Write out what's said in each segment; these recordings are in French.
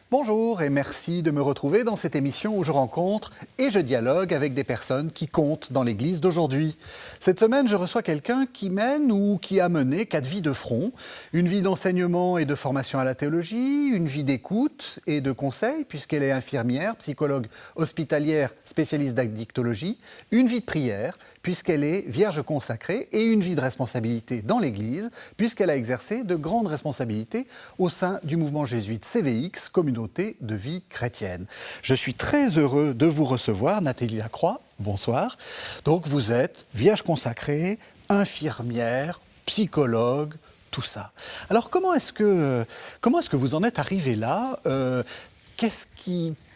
Bonjour et merci de me retrouver dans cette émission où je rencontre et je dialogue avec des personnes qui comptent dans l'Église d'aujourd'hui. Cette semaine, je reçois quelqu'un qui mène ou qui a mené 4 vies de front. Une vie d'enseignement et de formation à la théologie, une vie d'écoute et de conseil puisqu'elle est infirmière, psychologue hospitalière, spécialiste d'addictologie, une vie de prière puisqu'elle est vierge consacrée et une vie de responsabilité dans l'Église puisqu'elle a exercé de grandes responsabilités au sein du mouvement jésuite CVX, communauté de vie chrétienne. Je suis très heureux de vous recevoir, Nathalie Lacroix, bonsoir. Donc vous êtes vierge consacrée, infirmière, psychologue, tout ça. Alors comment est-ce que vous en êtes arrivé là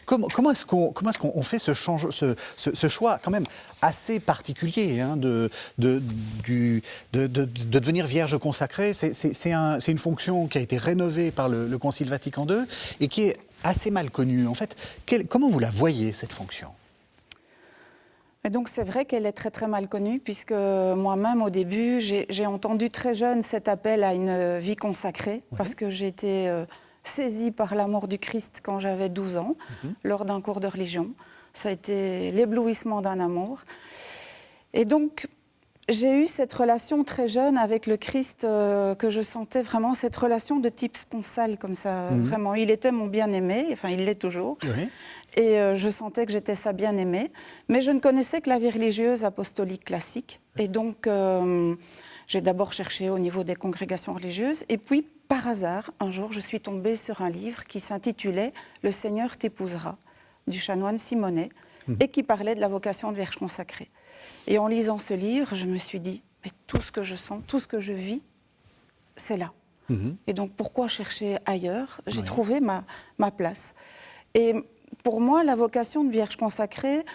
Comment est-ce qu'on fait ce choix quand même assez particulier de devenir vierge consacrée? C'est une fonction qui a été rénovée par le Concile Vatican II et qui est assez mal connue. En fait, comment vous la voyez, cette fonction? Et donc c'est vrai qu'elle est très très mal connue puisque moi-même au début j'ai entendu très jeune cet appel à une vie consacrée parce que j'ai été saisie par l'amour du Christ quand j'avais 12 ans, lors d'un cours de religion. Ça a été l'éblouissement d'un amour. Et donc, j'ai eu cette relation très jeune avec le Christ que je sentais vraiment, cette relation de type sponsal, comme ça, vraiment. Il était mon bien-aimé, enfin, il l'est toujours. Oui. Et je sentais que j'étais sa bien-aimée. Mais je ne connaissais que la vie religieuse apostolique classique. Et donc, j'ai d'abord cherché au niveau des congrégations religieuses. Et puis, par hasard, un jour, je suis tombée sur un livre qui s'intitulait « Le Seigneur t'épousera » du chanoine Simonet et qui parlait de la vocation de vierge consacrée. Et en lisant ce livre, je me suis dit « Mais tout ce que je sens, tout ce que je vis, c'est là. » Et donc, pourquoi chercher ailleurs? J'ai trouvé ma place. Et pour moi, la vocation de vierge consacrée,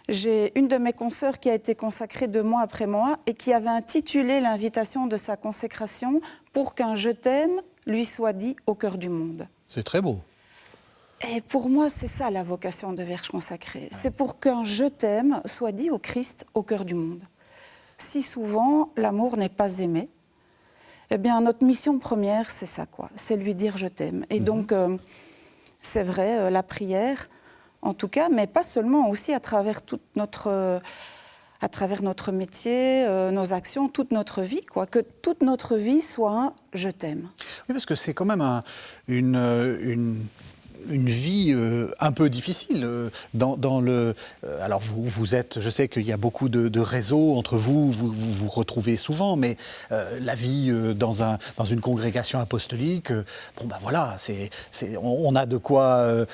j'ai une de mes consoeurs qui a été consacrée 2 mois après moi et qui avait intitulé l'invitation de sa consécration pour qu'un « je t'aime » lui soit dit au cœur du monde. C'est très beau. Et pour moi, c'est ça la vocation de vierge consacrée. C'est pour qu'un « je t'aime » soit dit au Christ au cœur du monde. Si souvent, l'amour n'est pas aimé, eh bien, notre mission première, c'est ça, quoi. C'est lui dire « je t'aime ». Et donc, c'est vrai, la prière, en tout cas, mais pas seulement, aussi à travers notre métier, nos actions, toute notre vie, quoi. Que toute notre vie soit un « je t'aime ». Oui, parce que c'est quand même une vie un peu difficile alors vous êtes, je sais qu'il y a beaucoup de réseaux entre vous retrouvez souvent, mais la vie dans une congrégation apostolique, voilà, on a de quoi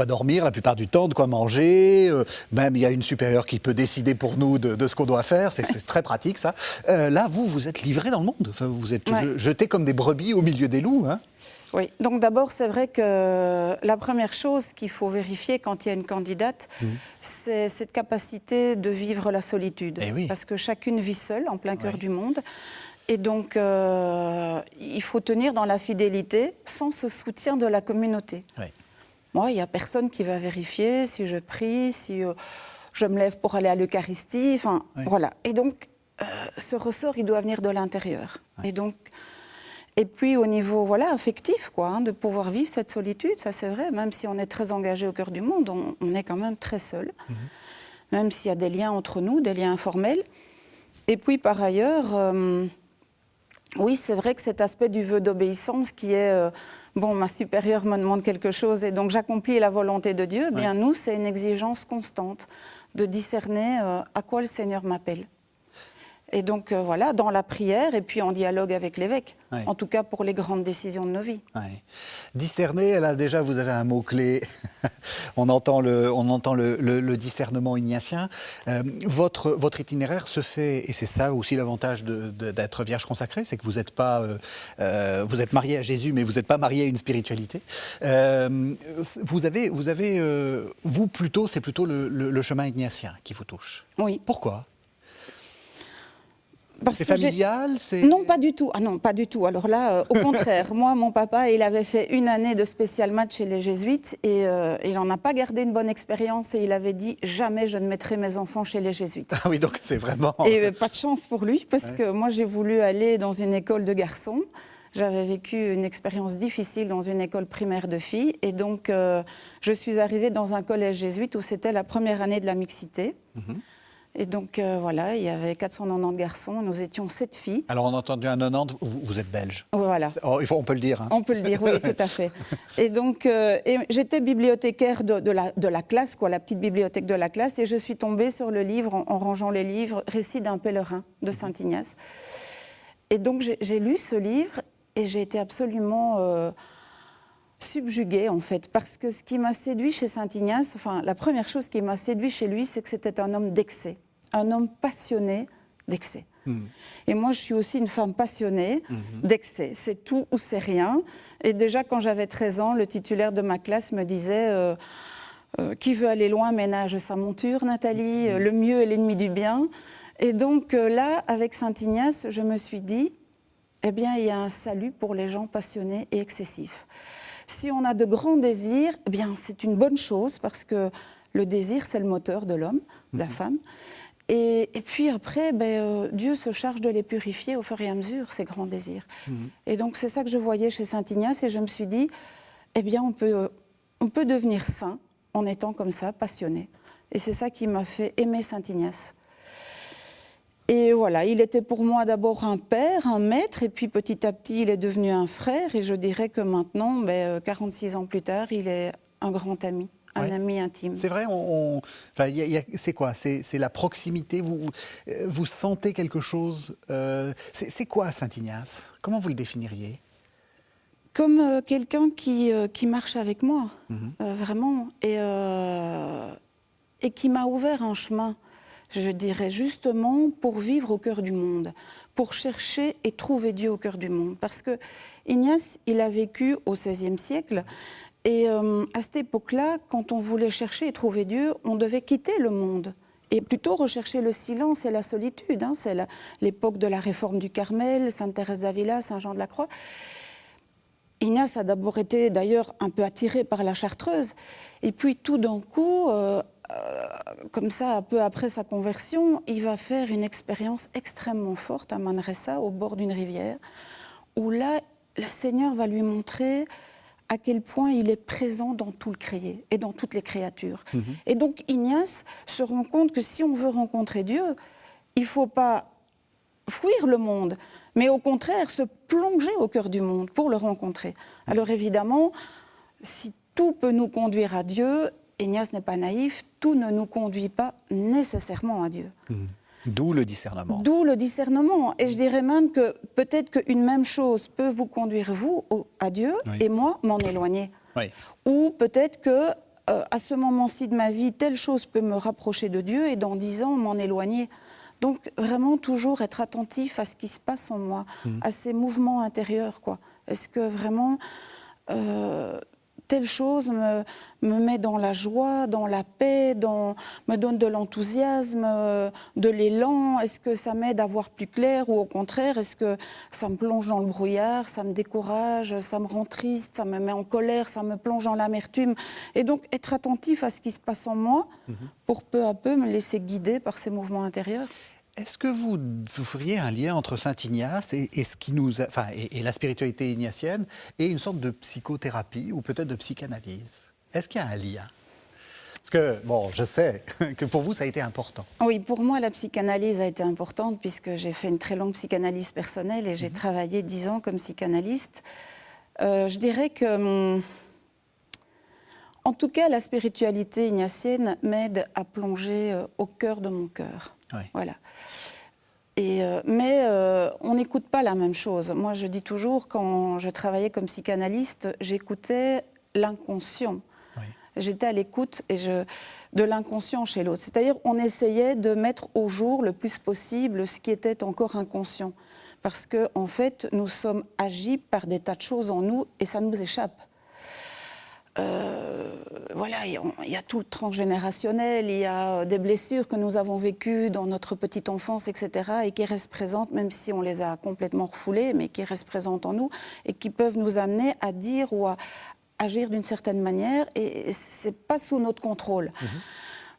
dormir la plupart du temps, de quoi manger, même il y a une supérieure qui peut décider pour nous de ce qu'on doit faire, c'est très pratique ça. Là, vous êtes livrés dans le monde, enfin, vous êtes jetés comme des brebis au milieu des loups, hein. Oui, donc d'abord, c'est vrai que la première chose qu'il faut vérifier quand il y a une candidate, c'est cette capacité de vivre la solitude. Oui. Parce que chacune vit seule, en plein cœur du monde. Et donc, il faut tenir dans la fidélité sans ce soutien de la communauté. Oui. Moi, il n'y a personne qui va vérifier si je prie, si je me lève pour aller à l'Eucharistie, enfin, voilà. Et donc, ce ressort, il doit venir de l'intérieur. Oui. Et puis au niveau affectif, de pouvoir vivre cette solitude, ça c'est vrai, même si on est très engagé au cœur du monde, on est quand même très seul, même s'il y a des liens entre nous, des liens informels. Et puis par ailleurs, oui, c'est vrai que cet aspect du vœu d'obéissance qui est, ma supérieure me demande quelque chose et donc j'accomplis la volonté de Dieu, bien nous, c'est une exigence constante de discerner à quoi le Seigneur m'appelle. Et donc, dans la prière et puis en dialogue avec l'évêque, en tout cas pour les grandes décisions de nos vies. Discerner, là déjà vous avez un mot-clé, on entend le discernement ignatien. Votre itinéraire se fait, et c'est ça aussi l'avantage d'être vierge consacrée, c'est que vous n'êtes pas, vous êtes marié à Jésus, mais vous n'êtes pas marié à une spiritualité. Vous plutôt, c'est plutôt le chemin ignatien qui vous touche. Oui. Pourquoi ? C'est familial, Non, pas du tout. Ah non, pas du tout. Alors là, au contraire, moi, mon papa, il avait fait une année de spécial maths chez les jésuites et il n'en a pas gardé une bonne expérience et il avait dit « jamais je ne mettrai mes enfants chez les jésuites ». Ah oui, donc c'est vraiment... Et pas de chance pour lui parce que moi, j'ai voulu aller dans une école de garçons. J'avais vécu une expérience difficile dans une école primaire de filles. Et donc, je suis arrivée dans un collège jésuite où c'était la première année de la mixité. Et donc, voilà, il y avait 490 garçons, nous étions 7 filles. Alors, on a entendu un 90, vous êtes belge. Voilà. Oh, on peut le dire. Hein. On peut le dire, oui, tout à fait. Et donc, j'étais bibliothécaire de la classe, quoi, la petite bibliothèque de la classe, et je suis tombée sur le livre, en rangeant les livres, Récit d'un pèlerin de Saint Ignace. Et donc, j'ai lu ce livre, et j'ai été absolument subjuguée, en fait, parce que ce qui m'a séduit chez Saint Ignace, enfin, la première chose qui m'a séduit chez lui, c'est que c'était un homme d'excès, un homme passionné d'excès. Et moi, je suis aussi une femme passionnée d'excès. C'est tout ou c'est rien. Et déjà, quand j'avais 13 ans, le titulaire de ma classe me disait qui veut aller loin ménage sa monture, Nathalie, le mieux est l'ennemi du bien. Et donc là, avec Saint Ignace, je me suis dit, eh bien, il y a un salut pour les gens passionnés et excessifs. Si on a de grands désirs, eh bien, c'est une bonne chose parce que le désir, c'est le moteur de l'homme, de la femme. Et puis après, Dieu se charge de les purifier au fur et à mesure, ces grands désirs. Et donc, c'est ça que je voyais chez Saint Ignace et je me suis dit, eh bien, on peut devenir saint en étant comme ça, passionné. Et c'est ça qui m'a fait aimer Saint Ignace. Et voilà, il était pour moi d'abord un père, un maître, et puis petit à petit, il est devenu un frère. Et je dirais que maintenant, 46 ans plus tard, il est un grand ami, un ami intime. C'est vrai, c'est quoi? C'est la proximité, vous sentez quelque chose. C'est quoi Saint Ignace? Comment vous le définiriez? Comme quelqu'un qui marche avec moi, vraiment, et qui m'a ouvert un chemin. Je dirais justement pour vivre au cœur du monde, pour chercher et trouver Dieu au cœur du monde. Parce que Ignace, il a vécu au XVIe siècle, et à cette époque-là, quand on voulait chercher et trouver Dieu, on devait quitter le monde, et plutôt rechercher le silence et la solitude. C'est l'époque de la réforme du Carmel, Sainte Thérèse d'Avila, Saint Jean de la Croix. Ignace a d'abord été d'ailleurs un peu attiré par la Chartreuse, et puis tout d'un coup... comme ça, un peu après sa conversion, il va faire une expérience extrêmement forte à Manresa, au bord d'une rivière, où là, le Seigneur va lui montrer à quel point il est présent dans tout le créé et dans toutes les créatures. Et donc Ignace se rend compte que si on veut rencontrer Dieu, il ne faut pas fuir le monde, mais au contraire se plonger au cœur du monde pour le rencontrer. Alors évidemment, si tout peut nous conduire à Dieu, Ignace n'est pas naïf, tout ne nous conduit pas nécessairement à Dieu. D'où le discernement. D'où le discernement. Et je dirais même que peut-être qu'une même chose peut vous conduire, vous, à Dieu, et moi, m'en éloigner. Ou peut-être que, à ce moment-ci de ma vie, telle chose peut me rapprocher de Dieu, et dans 10 ans, m'en éloigner. Donc, vraiment, toujours être attentif à ce qui se passe en moi, à ces mouvements intérieurs, quoi. Est-ce que vraiment... telle chose me met dans la joie, dans la paix, me donne de l'enthousiasme, de l'élan. Est-ce que ça m'aide à voir plus clair ou au contraire, est-ce que ça me plonge dans le brouillard, ça me décourage, ça me rend triste, ça me met en colère, ça me plonge dans l'amertume. Et donc être attentif à ce qui se passe en moi pour peu à peu me laisser guider par ces mouvements intérieurs. Est-ce que vous feriez un lien entre Saint Ignace et ce qui et la spiritualité ignatienne et une sorte de psychothérapie ou peut-être de psychanalyse? Est-ce qu'il y a un lien? Parce que, je sais que pour vous, ça a été important. Oui, pour moi, la psychanalyse a été importante puisque j'ai fait une très longue psychanalyse personnelle et j'ai travaillé 10 ans comme psychanalyste. Je dirais que, en tout cas, la spiritualité ignatienne m'aide à plonger au cœur de mon cœur. Voilà. Mais on n'écoute pas la même chose. Moi, je dis toujours, quand je travaillais comme psychanalyste, j'écoutais l'inconscient. J'étais à l'écoute de l'inconscient chez l'autre. C'est-à-dire, on essayait de mettre au jour le plus possible ce qui était encore inconscient. Parce qu'en fait, nous sommes agis par des tas de choses en nous et ça nous échappe. Voilà, il y a tout le transgénérationnel, il y a des blessures que nous avons vécues dans notre petite enfance, etc., et qui restent présentes, même si on les a complètement refoulées, mais qui restent présentes en nous, et qui peuvent nous amener à dire ou à agir d'une certaine manière, et c'est pas sous notre contrôle.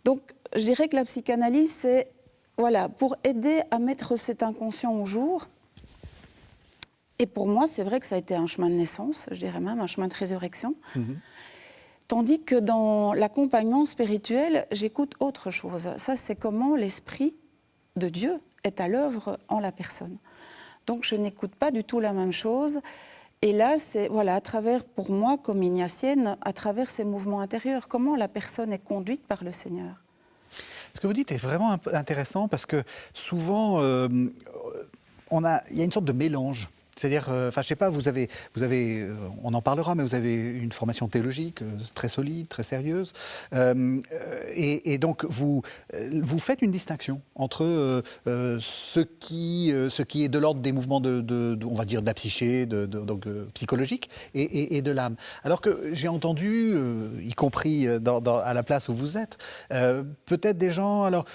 Donc, je dirais que la psychanalyse, c'est, voilà, pour aider à mettre cet inconscient au jour, Et pour moi, c'est vrai que ça a été un chemin de naissance, je dirais même un chemin de résurrection. Tandis que dans l'accompagnement spirituel, j'écoute autre chose. Ça, c'est comment l'Esprit de Dieu est à l'œuvre en la personne. Donc, je n'écoute pas du tout la même chose. Et là, c'est à travers, pour moi, comme ignatienne, à travers ces mouvements intérieurs, comment la personne est conduite par le Seigneur. Ce que vous dites est vraiment intéressant parce que souvent, il y a une sorte de mélange. C'est-à-dire, je sais pas, vous avez, on en parlera, mais vous avez une formation théologique très solide, très sérieuse, et donc vous faites une distinction entre ce qui est de l'ordre des mouvements on va dire, de la psyché, donc psychologique, et de l'âme. Alors que j'ai entendu, y compris à la place où vous êtes, peut-être des gens, alors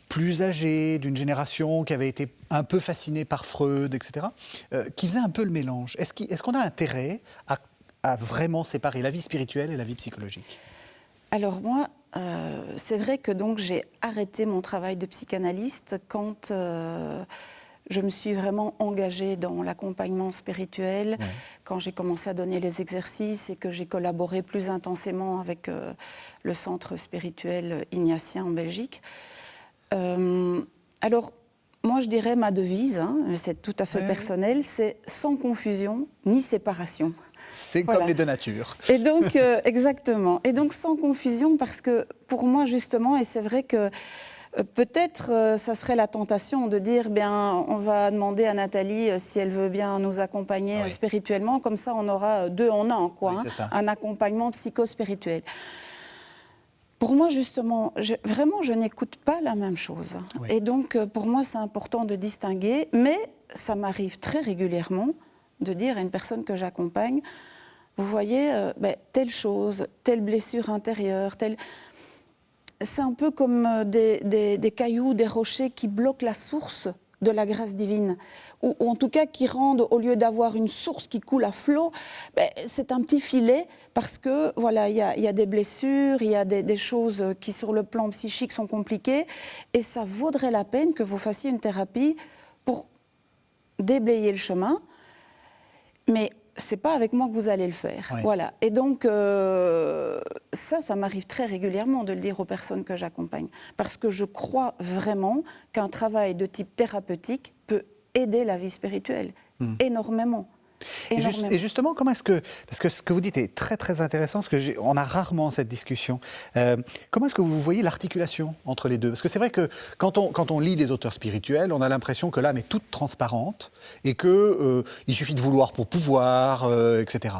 plus âgés, d'une génération qui avait été un peu fascinée par Freud, etc., qui faisaient un peu le mélange. Est-ce qu'on a intérêt à vraiment séparer la vie spirituelle et la vie psychologique ? Alors moi, c'est vrai que donc j'ai arrêté mon travail de psychanalyste quand je me suis vraiment engagée dans l'accompagnement spirituel, quand j'ai commencé à donner les exercices et que j'ai collaboré plus intensément avec le centre spirituel ignatien en Belgique. Alors, moi, je dirais ma devise, c'est tout à fait personnel, c'est sans confusion ni séparation. C'est comme les deux natures. Et donc, exactement. Et donc, sans confusion, parce que pour moi, justement, et c'est vrai que peut-être ça serait la tentation de dire, on va demander à Nathalie si elle veut bien nous accompagner spirituellement, comme ça, on aura deux en un, quoi, un accompagnement psycho-spirituel. Pour moi, justement, je n'écoute pas la même chose. Et donc, pour moi, c'est important de distinguer. Mais ça m'arrive très régulièrement de dire à une personne que j'accompagne, vous voyez, telle chose, telle blessure intérieure, telle... C'est un peu comme des cailloux, des rochers qui bloquent la source de la grâce divine, ou en tout cas qui rendent, au lieu d'avoir une source qui coule à flot, c'est un petit filet parce que voilà, il y a des blessures, il y a des choses qui sur le plan psychique sont compliquées, et ça vaudrait la peine que vous fassiez une thérapie pour déblayer le chemin, mais c'est pas avec moi que vous allez le faire. Voilà. Et donc, ça m'arrive très régulièrement de le dire aux personnes que j'accompagne. Parce que je crois vraiment qu'un travail de type thérapeutique peut aider la vie spirituelle énormément. Et justement, comment est-ce que... Parce que ce que vous dites est très très intéressant, parce qu'on a rarement cette discussion. Comment est-ce que vous voyez l'articulation entre les deux ? Parce que c'est vrai que quand on lit les auteurs spirituels, on a l'impression que l'âme est toute transparente et qu'il suffit de vouloir pour pouvoir, etc.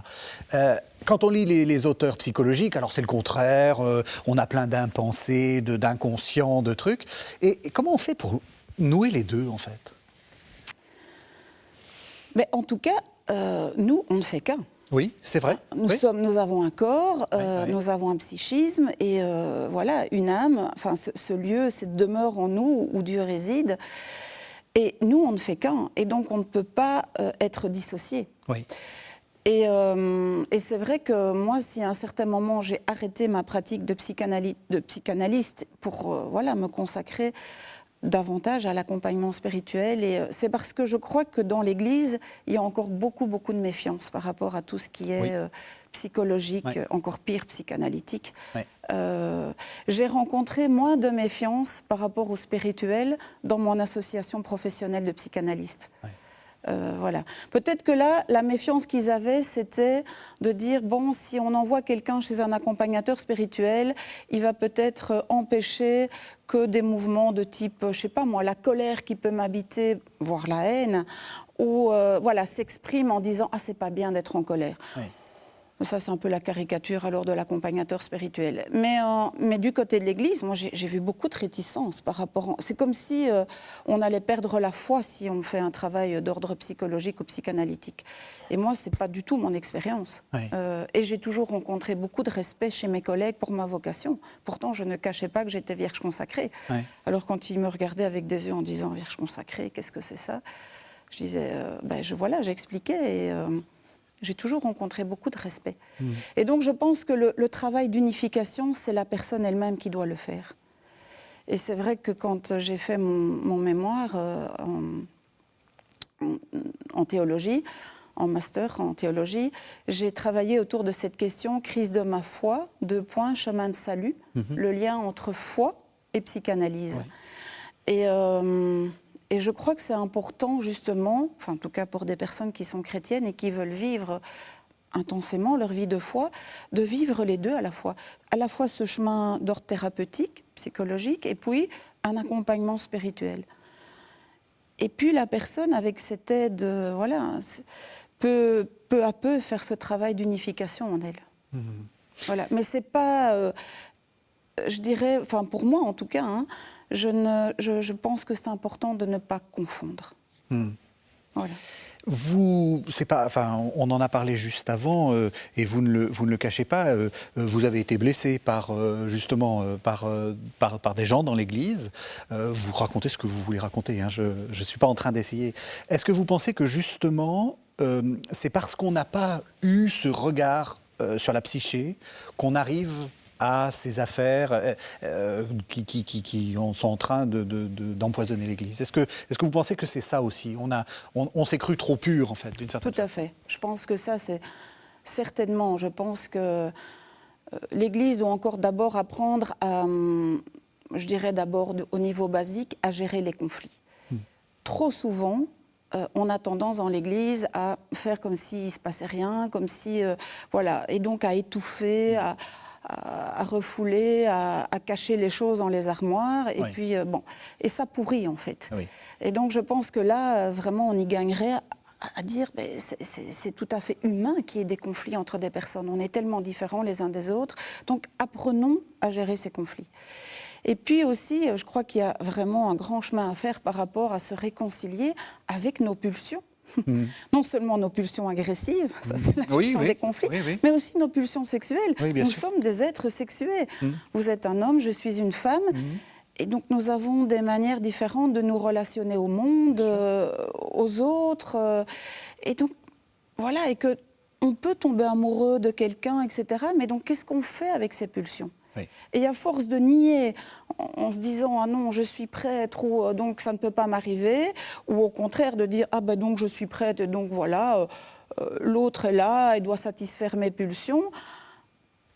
Quand on lit les auteurs psychologiques, alors c'est le contraire, on a plein d'impensés, d'inconscients, de trucs. Et comment on fait pour nouer les deux, en fait ? Mais en tout cas, nous, on ne fait qu'un. Oui, c'est vrai. Nous avons un corps, nous avons un psychisme et voilà, une âme, enfin ce lieu, cette demeure en nous où Dieu réside. Et nous, on ne fait qu'un. Et donc, on ne peut pas être dissocié. Oui. Et c'est vrai que moi, si à un certain moment, j'ai arrêté ma pratique de psychanalyste pour me consacrer davantage à l'accompagnement spirituel, et c'est parce que je crois que dans l'Église, il y a encore beaucoup de méfiance par rapport à tout ce qui est psychologique, encore pire, psychanalytique. J'ai rencontré moins de méfiance par rapport au spirituel dans mon association professionnelle de psychanalystes. Voilà. Peut-être que là, la méfiance qu'ils avaient, c'était de dire, bon, si on envoie quelqu'un chez un accompagnateur spirituel, il va peut-être empêcher que des mouvements de type, je sais pas moi, la colère qui peut m'habiter, voire la haine, ou s'exprime en disant, ah, c'est pas bien d'être en colère. Ça, c'est un peu la caricature alors de l'accompagnateur spirituel. Mais du côté de l'Église, moi, j'ai vu beaucoup de réticences par rapport... C'est comme si on allait perdre la foi si on fait un travail d'ordre psychologique ou psychanalytique. Et moi, c'est pas du tout mon expérience. Et j'ai toujours rencontré beaucoup de respect chez mes collègues pour ma vocation. Pourtant, je ne cachais pas que j'étais vierge consacrée. Alors, quand ils me regardaient avec des yeux en disant « vierge consacrée, qu'est-ce que c'est ça ?» Je disais j'expliquais et... j'ai toujours rencontré beaucoup de respect. Et donc, je pense que le travail d'unification, c'est la personne elle-même qui doit le faire. Et c'est vrai que quand j'ai fait mon mémoire en théologie, en master en théologie, j'ai travaillé autour de cette question, crise de ma foi, chemin de salut, le lien entre foi et psychanalyse. Ouais. Et je crois que c'est important justement, enfin en tout cas pour des personnes qui sont chrétiennes et qui veulent vivre intensément leur vie de foi, de vivre les deux à la fois ce chemin d'ordre thérapeutique, psychologique, et puis un accompagnement spirituel. Et puis la personne, avec cette aide, peut peu à peu faire ce travail d'unification en elle. Voilà. Mais c'est pas, je dirais, enfin pour moi en tout cas, hein, je pense que c'est important de ne pas confondre. Voilà. C'est pas, enfin, on en a parlé juste avant, et vous ne le cachez pas. Vous avez été blessé par des gens dans l'Église. Vous racontez ce que vous voulez raconter. Hein, je ne suis pas en train d'essayer. Est-ce que vous pensez que justement, c'est parce qu'on n'a pas eu ce regard sur la psyché qu'on arrive à ces affaires qui sont en train d'empoisonner l'Église? Est-ce que vous pensez que c'est ça aussi? On s'est cru trop pur, en fait, d'une certaine façon. Tout à fait. Je pense que ça, c'est certainement. Je pense que l'Église doit encore d'abord apprendre à, je dirais d'abord au niveau basique, à gérer les conflits. Trop souvent, on a tendance dans l'Église à faire comme s'il ne se passait rien, comme si... voilà. Et donc à étouffer, à refouler, à cacher les choses dans les armoires, et puis et ça pourrit en fait. Oui. Et donc je pense que là, vraiment, on y gagnerait à dire, c'est tout à fait humain qu'il y ait des conflits entre des personnes. On est tellement différents les uns des autres, donc apprenons à gérer ces conflits. Et puis aussi, je crois qu'il y a vraiment un grand chemin à faire par rapport à se réconcilier avec nos pulsions. Non seulement nos pulsions agressives, ça c'est la question des conflits, mais aussi nos pulsions sexuelles. Nous sommes des êtres sexués. Vous êtes un homme, je suis une femme. Et donc nous avons des manières différentes de nous relationner au monde, aux autres. Et donc, voilà, et qu'on peut tomber amoureux de quelqu'un, etc. Mais donc, qu'est-ce qu'on fait avec ces pulsions ? Et à force de nier, en se disant « Ah non, je suis prêtre » ou « Donc ça ne peut pas m'arriver », ou au contraire de dire « Ah ben donc je suis prêtre et donc voilà, l'autre est là et doit satisfaire mes pulsions »,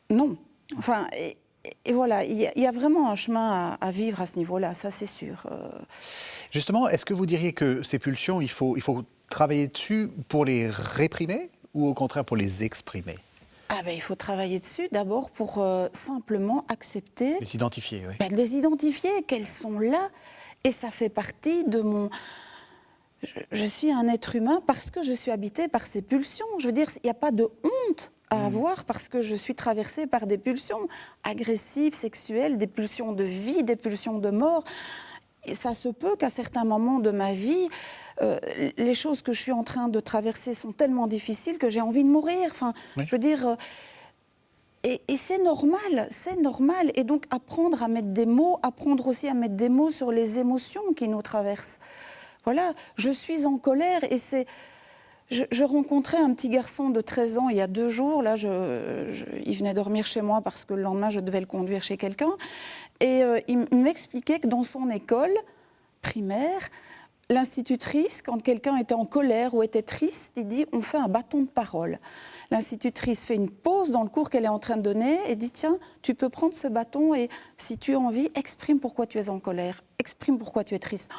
non. Enfin, et voilà, il y a vraiment un chemin à vivre à ce niveau-là, ça c'est sûr. Justement, est-ce que vous diriez que ces pulsions, il faut travailler dessus pour les réprimer ou au contraire pour les exprimer ? Il faut travailler dessus d'abord pour simplement accepter... Les identifier, oui. De les identifier, qu'elles sont là, et ça fait partie de mon... Je suis un être humain parce que je suis habitée par ces pulsions. Je veux dire, il n'y a pas de honte à avoir parce que je suis traversée par des pulsions agressives, sexuelles, des pulsions de vie, des pulsions de mort. Et ça se peut qu'à certains moments de ma vie, les choses que je suis en train de traverser sont tellement difficiles que j'ai envie de mourir. Enfin, je veux dire... Et c'est normal. Et donc apprendre à mettre des mots, apprendre aussi à mettre des mots sur les émotions qui nous traversent. Voilà, je suis en colère et c'est... Je rencontrais un petit garçon de 13 ans il y a 2 jours. Là, il venait dormir chez moi parce que le lendemain, je devais le conduire chez quelqu'un. Et il m'expliquait que dans son école primaire, l'institutrice, quand quelqu'un était en colère ou était triste, il dit « on fait un bâton de parole ». L'institutrice fait une pause dans le cours qu'elle est en train de donner et dit « tiens, tu peux prendre ce bâton et si tu as envie, exprime pourquoi tu es en colère, exprime pourquoi tu es triste ».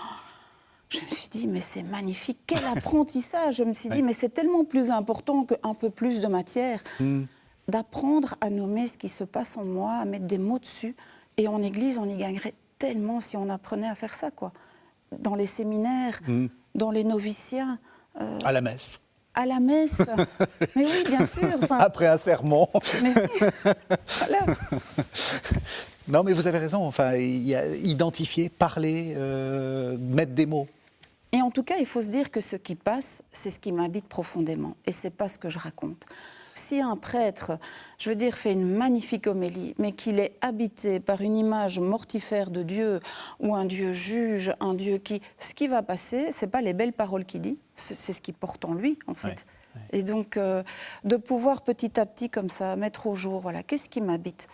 Je me suis dit, mais c'est magnifique, quel apprentissage. Je me suis dit, mais c'est tellement plus important qu'un peu plus de matière, d'apprendre à nommer ce qui se passe en moi, à mettre des mots dessus. Et en Église, on y gagnerait tellement si on apprenait à faire ça, quoi. Dans les séminaires, dans les noviciats. À la messe. À la messe. Mais oui, bien sûr. Enfin, après un sermon. Mais oui, voilà. Non, mais vous avez raison. Enfin, il y a identifier, parler, mettre des mots. Et en tout cas, il faut se dire que ce qui passe, c'est ce qui m'habite profondément. Et c'est pas ce que je raconte. Si un prêtre, je veux dire, fait une magnifique homélie, mais qu'il est habité par une image mortifère de Dieu, ou un Dieu juge, un Dieu qui... Ce qui va passer, c'est pas les belles paroles qu'il dit, c'est ce qu'il porte en lui, en fait. Ouais. Et donc, de pouvoir petit à petit, comme ça, mettre au jour, voilà, qu'est-ce qui m'habite ?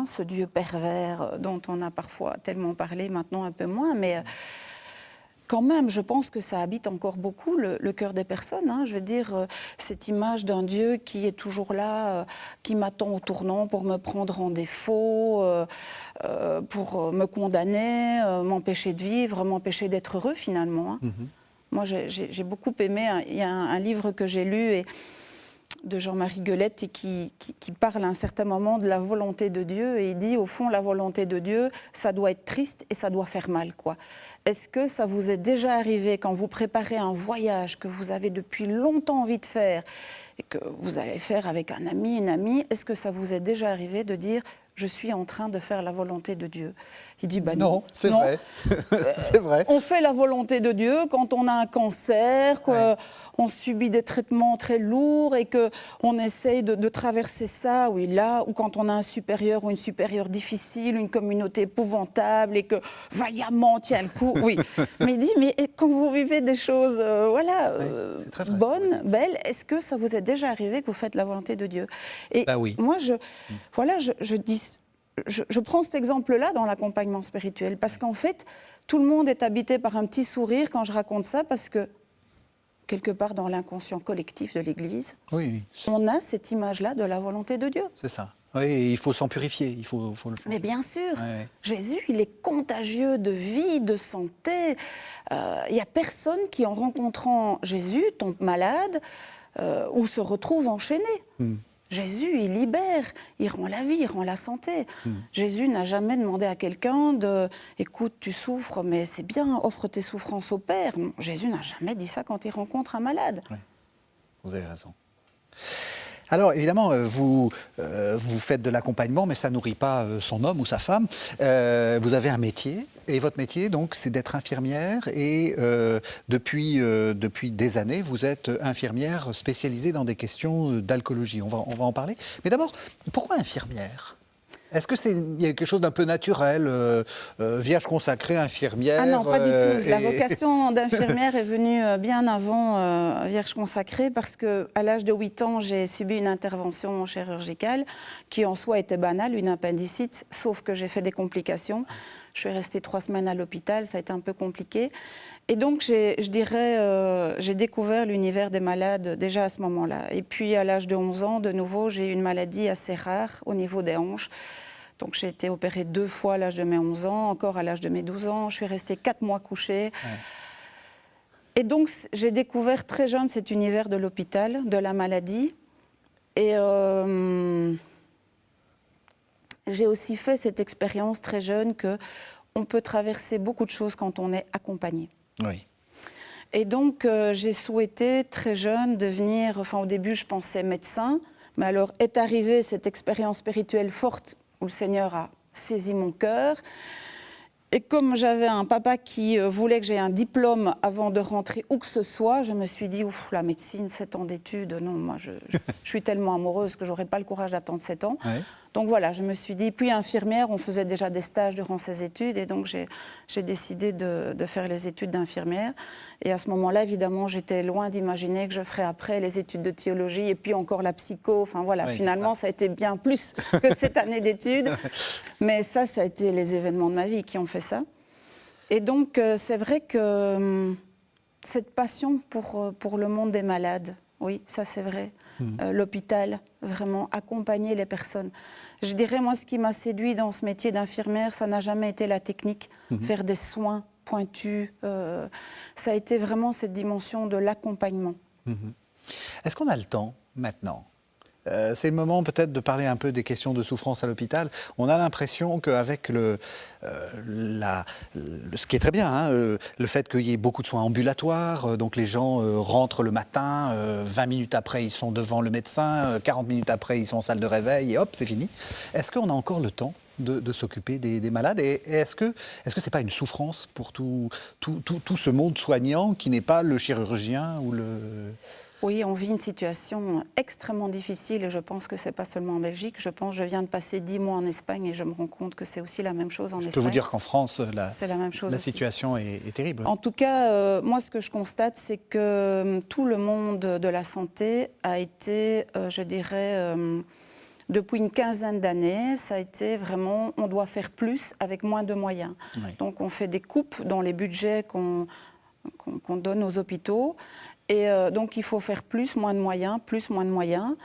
Ce Dieu pervers dont on a parfois tellement parlé, maintenant un peu moins, mais quand même, je pense que ça habite encore beaucoup le cœur des personnes. Hein. Je veux dire, cette image d'un Dieu qui est toujours là, qui m'attend au tournant pour me prendre en défaut, pour me condamner, m'empêcher de vivre, m'empêcher d'être heureux finalement. Hein. Moi, j'ai beaucoup aimé, il y a un livre que j'ai lu de Jean-Marie Guelette et qui parle à un certain moment de la volonté de Dieu, et il dit, au fond, la volonté de Dieu, ça doit être triste et ça doit faire mal, quoi. Est-ce que ça vous est déjà arrivé, quand vous préparez un voyage que vous avez depuis longtemps envie de faire, et que vous allez faire avec un ami, une amie, est-ce que ça vous est déjà arrivé de dire, je suis en train de faire la volonté de Dieu? Il dit, bah non. C'est vrai. C'est vrai. On fait la volonté de Dieu quand on a un cancer, qu'on subit des traitements très lourds et qu'on essaye de traverser ça, oui, là, ou quand on a un supérieur ou une supérieure difficile, une communauté épouvantable et que vaillamment tient le coup, oui. Mais il dit, mais quand vous vivez des choses bonnes, belles, est-ce que ça vous est déjà arrivé que vous faites la volonté de Dieu? Et oui. moi, je dis... Je prends cet exemple-là dans l'accompagnement spirituel, parce qu'en fait, tout le monde est habité par un petit sourire quand je raconte ça, parce que, quelque part dans l'inconscient collectif de l'Église, on a cette image-là de la volonté de Dieu. C'est ça. Oui, il faut s'en purifier, il faut le changer. Mais bien sûr, Jésus, il est contagieux de vie, de santé. Il n'y a personne qui, en rencontrant Jésus, tombe malade ou se retrouve enchaîné. Jésus, il libère, il rend la vie, il rend la santé. Jésus n'a jamais demandé à quelqu'un de « écoute, tu souffres, mais c'est bien, offre tes souffrances au Père ». Non, Jésus n'a jamais dit ça quand il rencontre un malade. Oui, vous avez raison. Alors, évidemment, vous faites de l'accompagnement, mais ça ne nourrit pas son homme ou sa femme. Vous avez un métier, et votre métier, donc, c'est d'être infirmière. Et depuis des années, vous êtes infirmière spécialisée dans des questions d'alcoolologie. On va en parler. Mais d'abord, pourquoi infirmière ? Est-ce qu'il y a quelque chose d'un peu naturel, vierge consacrée, infirmière? Ah non, pas du tout. La vocation d'infirmière est venue bien avant vierge consacrée, parce qu'à l'âge de 8 ans, j'ai subi une intervention chirurgicale qui en soi était banale, une appendicite, sauf que j'ai fait des complications. Je suis restée 3 semaines à l'hôpital, ça a été un peu compliqué. Et donc, j'ai découvert l'univers des malades déjà à ce moment-là. Et puis, à l'âge de 11 ans, de nouveau, j'ai eu une maladie assez rare au niveau des hanches. Donc, j'ai été opérée 2 fois à l'âge de mes 11 ans, encore à l'âge de mes 12 ans. Je suis restée 4 mois couchée. Et donc, j'ai découvert très jeune cet univers de l'hôpital, de la maladie. Et j'ai aussi fait cette expérience très jeune qu'on peut traverser beaucoup de choses quand on est accompagné. Oui. Et donc, j'ai souhaité, très jeune, devenir... Enfin, au début, je pensais médecin. Mais alors, est arrivée cette expérience spirituelle forte où le Seigneur a saisi mon cœur. Et comme j'avais un papa qui voulait que j'aie un diplôme avant de rentrer où que ce soit, je me suis dit, ouf, la médecine, 7 ans d'études, non, moi, je suis tellement amoureuse que j'aurais pas le courage d'attendre 7 ans. Ouais. Donc voilà, je me suis dit, puis infirmière, on faisait déjà des stages durant ces études, et donc j'ai décidé de faire les études d'infirmière. Et à ce moment-là, évidemment, j'étais loin d'imaginer que je ferais après les études de théologie, et puis encore la psycho. Enfin voilà, ouais, finalement, ça a été bien plus que cette année d'études. Mais ça a été les événements de ma vie qui ont fait ça. Et donc, c'est vrai que cette passion pour le monde des malades, oui, ça c'est vrai. L'hôpital, vraiment accompagner les personnes. Je dirais, moi, ce qui m'a séduit dans ce métier d'infirmière, ça n'a jamais été la technique, faire des soins pointus. Ça a été vraiment cette dimension de l'accompagnement. Est-ce qu'on a le temps maintenant ? C'est le moment peut-être de parler un peu des questions de souffrance à l'hôpital. On a l'impression qu'avec ce qui est très bien, hein, le fait qu'il y ait beaucoup de soins ambulatoires, donc les gens rentrent le matin, 20 minutes après ils sont devant le médecin, 40 minutes après ils sont en salle de réveil et hop, c'est fini. Est-ce qu'on a encore le temps de s'occuper des malades, et est-ce que c'est pas une souffrance pour tout ce monde soignant qui n'est pas le chirurgien ou le... Oui, on vit une situation extrêmement difficile, et je pense que ce n'est pas seulement en Belgique. Je viens de passer 10 mois en Espagne et je me rends compte que c'est aussi la même chose en Espagne. Je peux vous dire qu'en France, c'est la même chose la aussi. situation est terrible. En tout cas, moi, ce que je constate, c'est que tout le monde de la santé a été, je dirais, depuis une quinzaine d'années, ça a été vraiment, on doit faire plus avec moins de moyens. Oui. Donc, on fait des coupes dans les budgets qu'on donne aux hôpitaux. Et donc, il faut faire plus, moins de moyens, plus, moins de moyens.